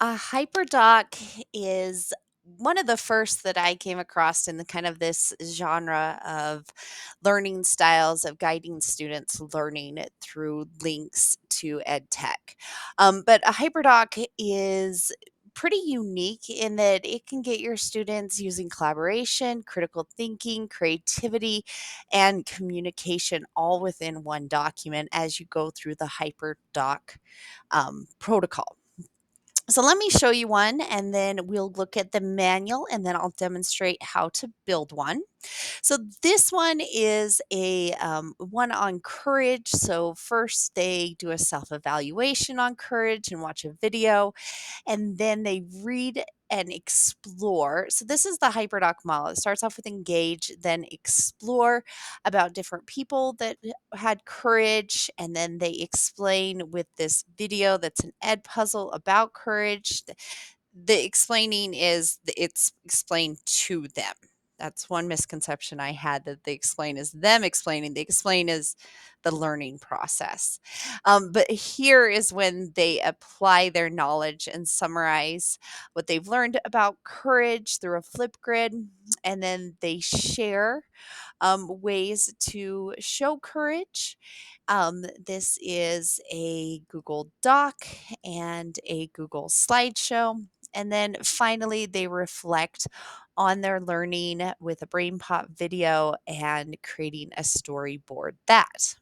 A hyperdoc is one of the first that I came across in the kind of this genre of learning styles of guiding students learning through links to ed tech. But a hyperdoc is pretty unique in that it can get your students using collaboration, critical thinking, creativity, and communication all within one document as you go through the hyperdoc protocol. So let me show you one and then we'll look at the manual and then I'll demonstrate how to build one. So this one is a one on courage. So first they do a self-evaluation on courage and watch a video, and then they read and explore. So this is the hyperdoc model. It starts off with engage, then explore about different people that had courage, and then they explain with this video that's an ed puzzle about courage. The explaining is it's explained to them. That's one misconception I had, that the explain is them explaining. The explain is the learning process. But here is when they apply their knowledge and summarize what they've learned about courage through a flip grid. And then they share ways to show courage. This is a Google Doc and a Google slideshow. And then finally, they reflect on their learning with a brain pop video and creating a storyboard that.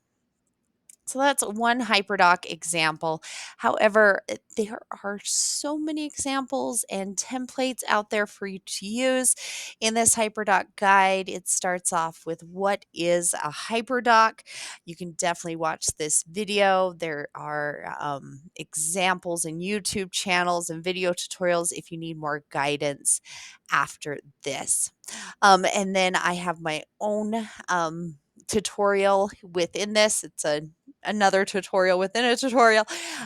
So that's one hyperdoc example. However, there are so many examples and templates out there for you to use. In this hyperdoc guide, it starts off with what is a hyperdoc. You can definitely watch this video. There are examples and YouTube channels and video tutorials if you need more guidance after this. And then I have my own tutorial within this. It's another tutorial within a tutorial.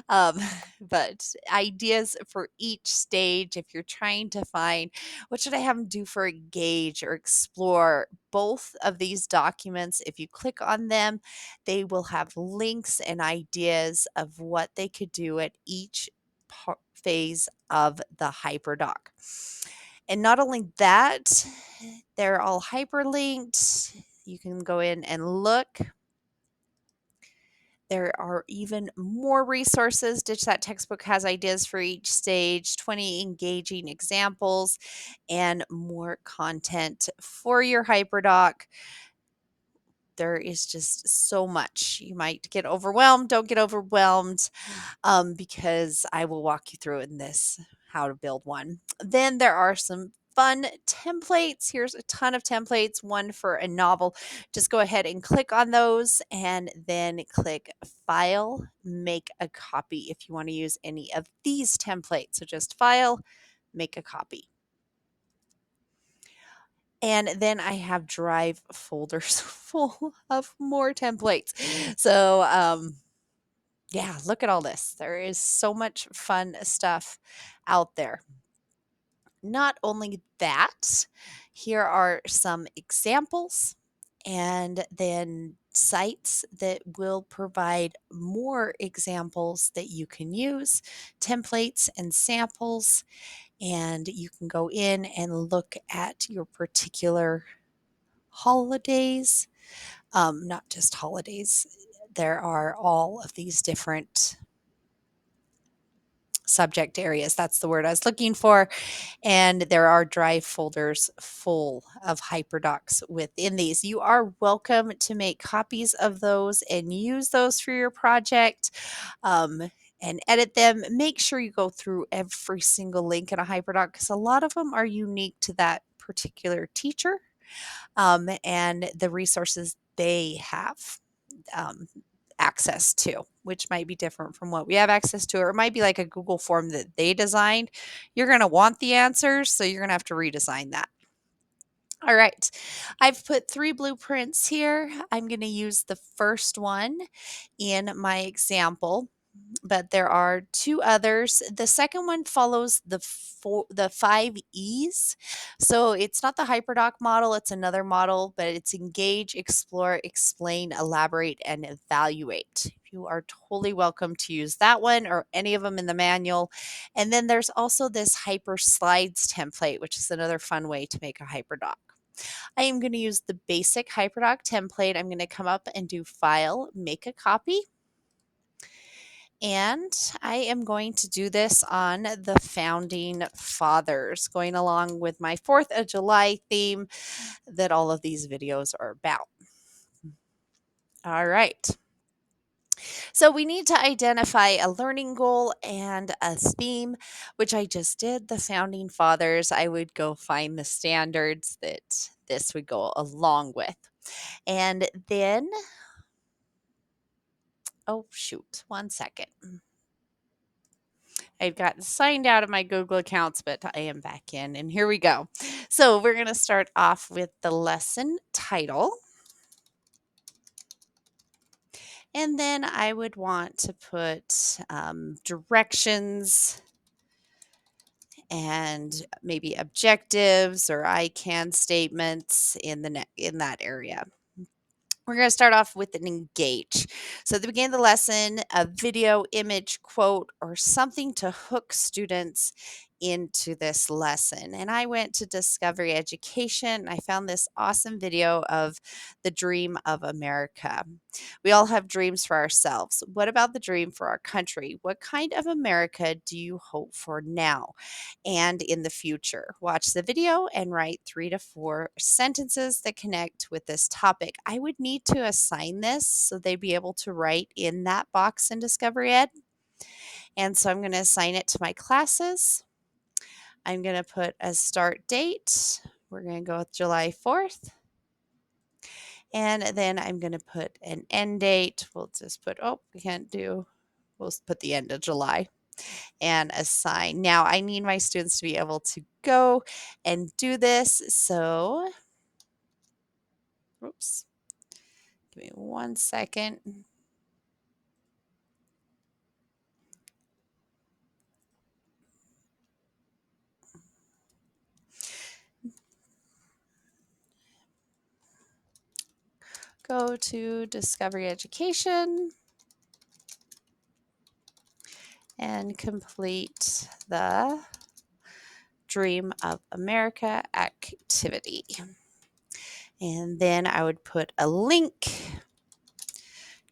Um, but ideas for each stage, if you're trying to find what should I have them do for engage or explore, both of these documents, if you click on them, they will have links and ideas of what they could do at each phase of the hyperdoc. And not only that, they're all hyperlinked. You can go in and look. There are even more resources. Ditch That Textbook has ideas for each stage, 20 engaging examples, and more content for your hyperdoc. There is just so much. You might get overwhelmed. Don't get overwhelmed, because I will walk you through in this how to build one. Then there are some fun templates. Here's a ton of templates, one for a novel. Just go ahead and click on those and then click File, Make a Copy if you want to use any of these templates. So just File, Make a Copy. And then I have Drive folders full of more templates. So, yeah, look at all this. There is so much fun stuff out there. Not only that, here are some examples and then sites that will provide more examples that you can use, templates and samples, and you can go in and look at your particular holidays. Not just holidays, there are all of these different subject areas. That's the word I was looking for. And there are Drive folders full of hyperdocs within these. You are welcome to make copies of those and use those for your project. And edit them. Make sure you go through every single link in a hyperdoc because a lot of them are unique to that particular teacher, and the resources they have um, access to, which might be different from what we have access to, or it might be like a Google form that they designed. You're going to want the answers, so you're going to have to redesign that. All right, I've put 3 blueprints here. I'm going to use the first one in my example. but there are two others. The second one follows the 5 E's. So it's not the Hyperdoc model, it's another model, but it's engage, explore, explain, elaborate, and evaluate. You are totally welcome to use that one or any of them in the manual. And then there's also this Hyper Slides template, which is another fun way to make a Hyperdoc. I am going to use the basic Hyperdoc template. I'm going to come up and do File, Make a Copy. And I am going to do this on the founding fathers, going along with my 4th of July theme that all of these videos are about. All right. So we need to identify a learning goal and a theme, which I just did, the founding fathers. I would go find the standards that this would go along with. And then, oh, shoot, 1 second. I've gotten signed out of my Google accounts, but I am back in, and here we go. So we're going to start off with the lesson title. And then I would want to put directions and maybe objectives or I can statements in that area. We're going to start off with an engage. So at the beginning of the lesson, a video, image, quote, or something to hook students into this lesson. And I went to Discovery Education. I found this awesome video of the dream of America. We all have dreams for ourselves. What about the dream for our country? What kind of America do you hope for now and in the future? Watch the video and write 3 to 4 sentences that connect with this topic. I would need to assign this so they'd be able to write in that box in Discovery Ed. And so I'm going to assign it to my classes. I'm going to put a start date. We're going to go with July 4th. And then I'm going to put an end date. We'll just put, we'll put the end of July and assign. Now I need my students to be able to go and do this. So, oops, give me 1 second. Go to Discovery Education and complete the Dream of America activity. And then I would put a link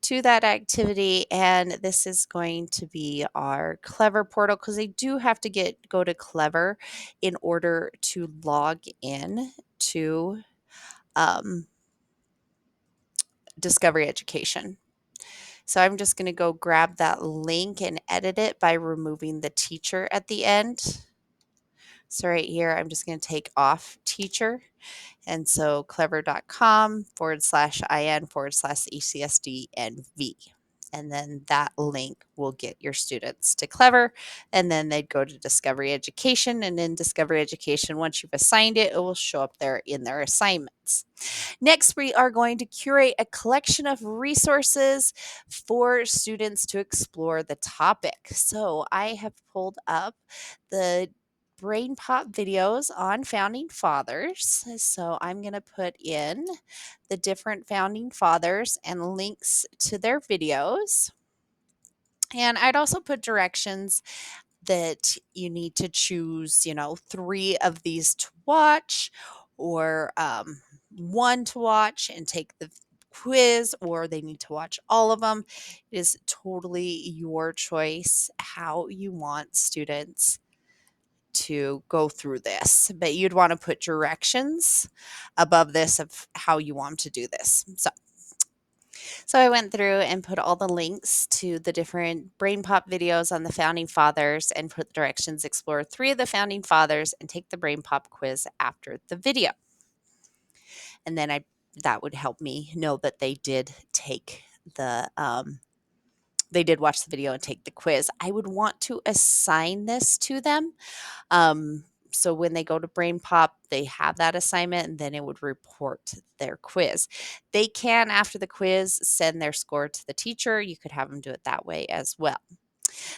to that activity, and this is going to be our Clever portal because they do have to go to Clever in order to log in to Discovery Education. So I'm just going to go grab that link and edit it by removing the teacher at the end. So right here, I'm just going to take off teacher. And so clever.com/in/ECSD-NV. And then that link will get your students to Clever. And then they'd go to Discovery Education. And in Discovery Education, once you've assigned it, it will show up there in their assignments. Next, we are going to curate a collection of resources for students to explore the topic. So I have pulled up the Brain Pop videos on founding fathers. So I'm going to put in the different founding fathers and links to their videos. And I'd also put directions that you need to choose, 3 of these to watch or one to watch and take the quiz, or they need to watch all of them. It is totally your choice how you want students to go through this, but you'd want to put directions above this of how you want to do this. So I went through and put all the links to the different Brain Pop videos on the founding fathers and put directions, explore 3 of the founding fathers and take the Brain Pop quiz after the video. And then that would help me know that they did take they did watch the video and take the quiz. I would want to assign this to them. So when they go to Brain Pop, they have that assignment and then it would report their quiz. They can, after the quiz, send their score to the teacher. You could have them do it that way as well.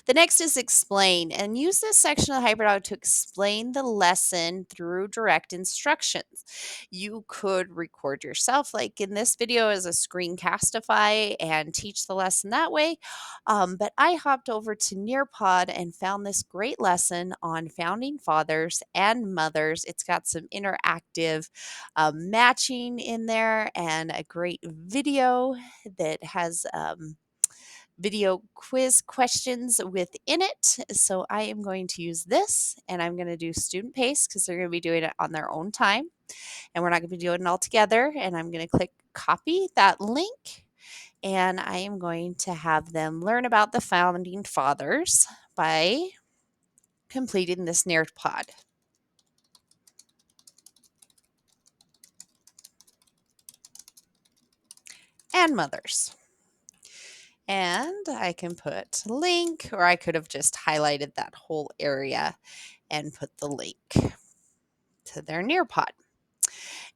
The next is explain, and use this section of Hyperdoc to explain the lesson through direct instructions. You could record yourself, like in this video, as a screencastify and teach the lesson that way. But I hopped over to Nearpod and found this great lesson on founding fathers and mothers. It's got some interactive matching in there and a great video that has video quiz questions within it. So I am going to use this and I'm going to do student pace because they're going to be doing it on their own time and we're not going to be doing it all together. And I'm going to click copy that link and I am going to have them learn about the founding fathers by completing this Nearpod and mothers. And I can put link, or I could have just highlighted that whole area and put the link to their Nearpod.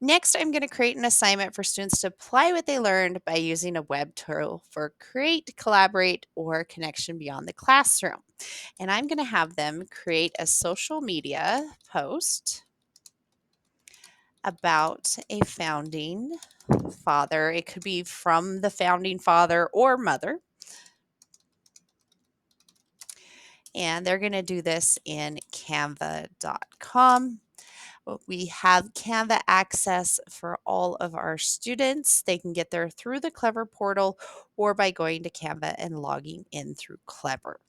Next, I'm going to create an assignment for students to apply what they learned by using a web tool for create, collaborate, or connection beyond the classroom. And I'm going to have them create a social media post about a founding father. It could be from the founding father or mother. And they're going to do this in canva.com. We have Canva access for all of our students. They can get there through the Clever portal or by going to Canva and logging in through Clever.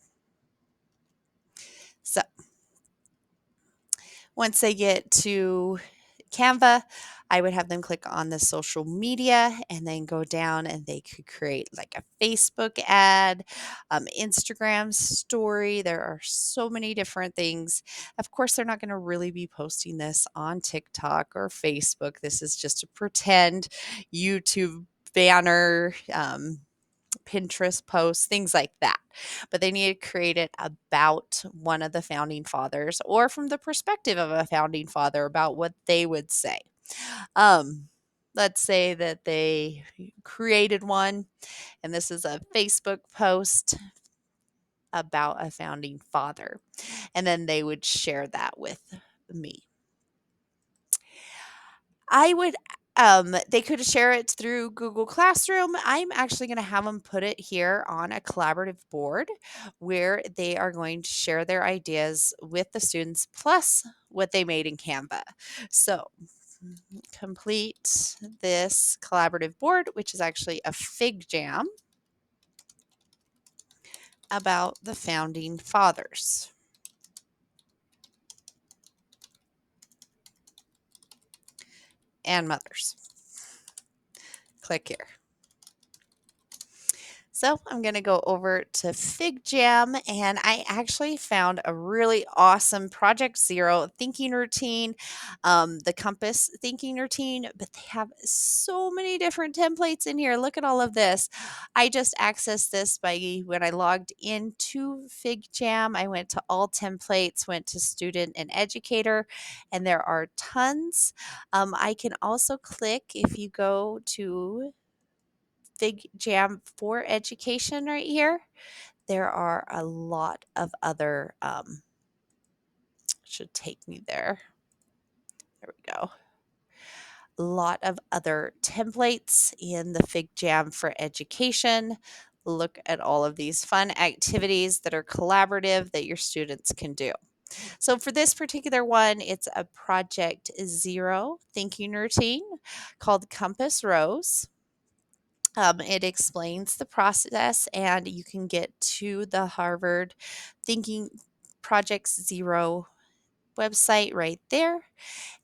So once they get to Canva, I would have them click on the social media and then go down and they could create like a Facebook ad, Instagram story. There are so many different things. Of course, they're not going to really be posting this on TikTok or Facebook. This is just a pretend YouTube banner, Pinterest posts, things like that. But they need to create it about one of the founding fathers or from the perspective of a founding father about what they would say. Um, let's say that they created one and this is a Facebook post about a founding father, and then they would share that with me. I would they could share it through Google Classroom. I'm actually going to have them put it here on a collaborative board where they are going to share their ideas with the students plus what they made in Canva. So complete this collaborative board, which is actually a fig jam about the founding fathers and mothers. Click here. So I'm going to go over to FigJam, and I actually found a really awesome Project Zero thinking routine, the Compass thinking routine, but they have so many different templates in here. Look at all of this. I just accessed this by when I logged into FigJam. I went to all templates, went to student and educator, and there are tons. I can also click if you go to Fig Jam for Education right here. There are a lot of other, should take me there. There we go. A lot of other templates in the Fig Jam for Education. Look at all of these fun activities that are collaborative that your students can do. So for this particular one, it's a Project Zero thinking routine called Compass Rose. It explains the process, and you can get to the Harvard Thinking Project Zero website right there.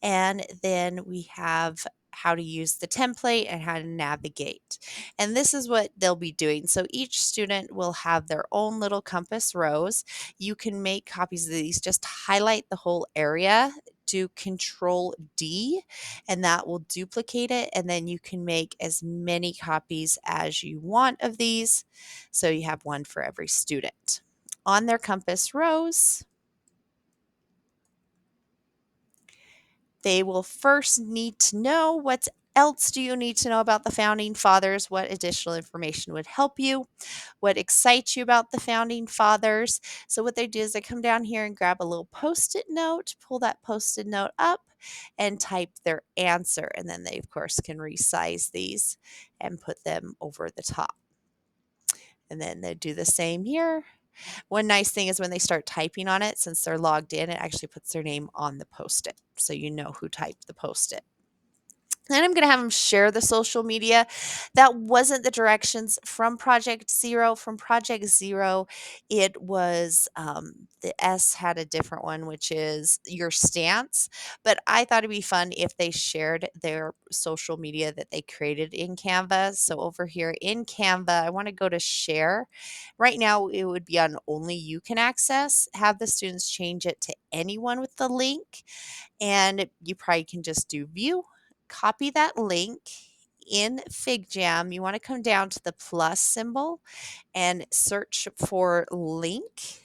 And then we have how to use the template and how to navigate. And this is what they'll be doing. So each student will have their own little compass rose. You can make copies of these, just highlight the whole area, do Control D, and that will duplicate it. And then you can make as many copies as you want of these. So you have one for every student. On their compass rose, they will first need to know what's else do you need to know about the founding fathers? What additional information would help you? What excites you about the founding fathers? So what they do is they come down here and grab a little post-it note, pull that post-it note up and type their answer. And then they, of course, can resize these and put them over the top. And then they do the same here. One nice thing is when they start typing on it, since they're logged in, it actually puts their name on the post-it, so you know who typed the post-it. Then I'm going to have them share the social media. That wasn't the directions from Project Zero. From Project Zero, it was the S had a different one, which is your stance. But I thought it'd be fun if they shared their social media that they created in Canva. So over here in Canva, I want to go to share. Right now, it would be on only you can access. Have the students change it to anyone with the link. And you probably can just do view, copy that link in FigJam. You want to come down to the plus symbol and search for link.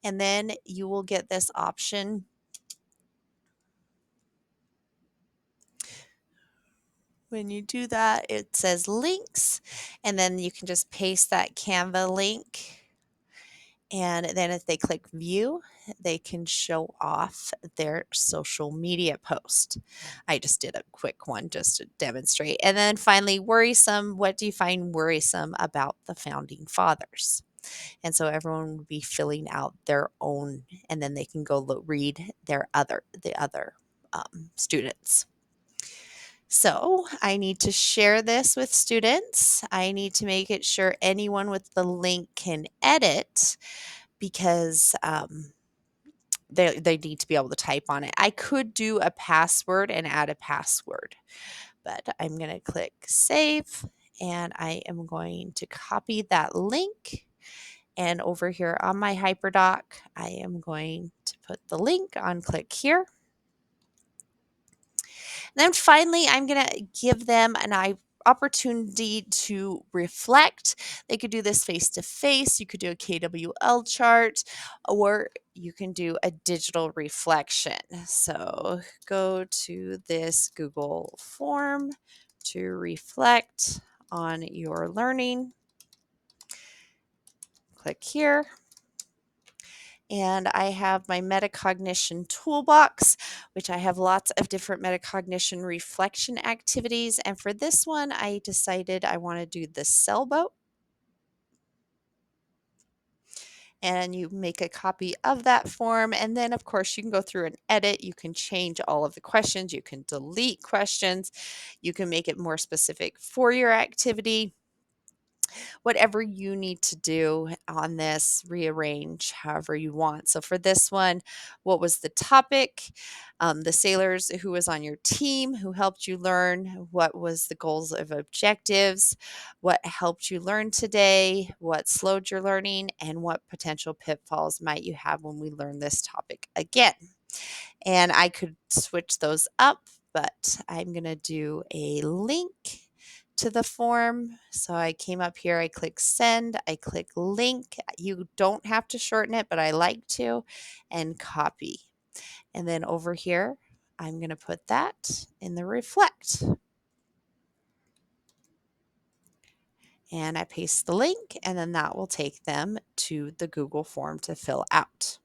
And then you will get this option. When you do that, it says links, and then you can just paste that Canva link. And then if they click view, they can show off their social media post. I just did a quick one just to demonstrate. And then finally, worrisome. What do you find worrisome about the founding fathers? And so everyone would be filling out their own, and then they can go read the other students. So I need to share this with students. I need to make it sure anyone with the link can edit, because they need to be able to type on it. I could do a password and add a password, but I'm going to click save, and I am going to copy that link. And over here on my Hyperdoc, I am going to put the link on click here. Then finally, I'm going to give them an opportunity to reflect. They could do this face to face. You could do a KWL chart, or you can do a digital reflection. So go to this Google form to reflect on your learning. Click here. And I have my metacognition toolbox, which I have lots of different metacognition reflection activities. And for this one, I decided I want to do the sailboat. And you make a copy of that form. And then, of course, you can go through and edit. You can change all of the questions. You can delete questions. You can make it more specific for your activity. Whatever you need to do on this, rearrange however you want. So for this one, what was the topic? The sailors who was on your team, who helped you learn, what was the goals of objectives, what helped you learn today, what slowed your learning, and what potential pitfalls might you have when we learn this topic again. And I could switch those up, but I'm going to do a link to the form. So I came up here, I click send, I click link. You don't have to shorten it, but I like to, and copy. And then over here, I'm going to put that in the reflect. And I paste the link, and then that will take them to the Google form to fill out.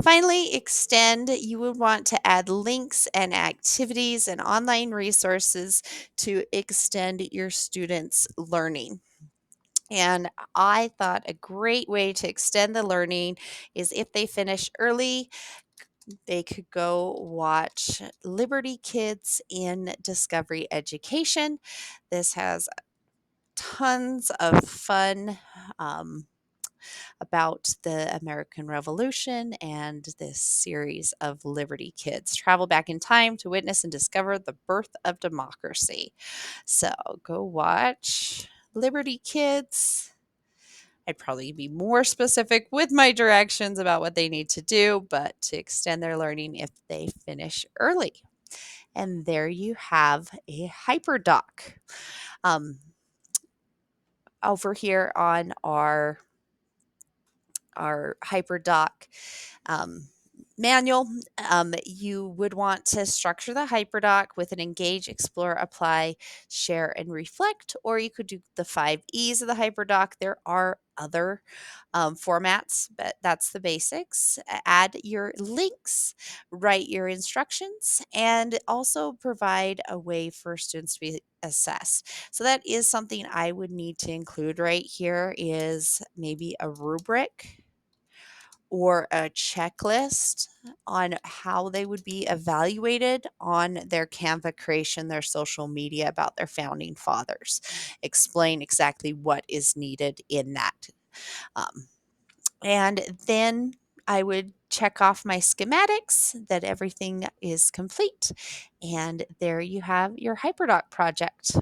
Finally, extend. You would want to add links and activities and online resources to extend your students' learning. And I thought a great way to extend the learning is if they finish early, they could go watch Liberty Kids in Discovery Education. This has tons of fun about the American Revolution and this series of Liberty Kids. Travel back in time to witness and discover the birth of democracy. So go watch Liberty Kids. I'd probably be more specific with my directions about what they need to do, but to extend their learning if they finish early. And there you have a Hyperdoc. Over here on our Hyperdoc manual. You would want to structure the Hyperdoc with an engage, explore, apply, share, and reflect, or you could do the 5 E's of the Hyperdoc. There are other formats, but that's the basics. Add your links, write your instructions, and also provide a way for students to be assessed. So that is something I would need to include right here is maybe a rubric or a checklist on how they would be evaluated on their Canva creation, their social media about their founding fathers. Explain exactly what is needed in that. Um, and then I would check off my schematics that everything is complete. And there you have your Hyperdoc project.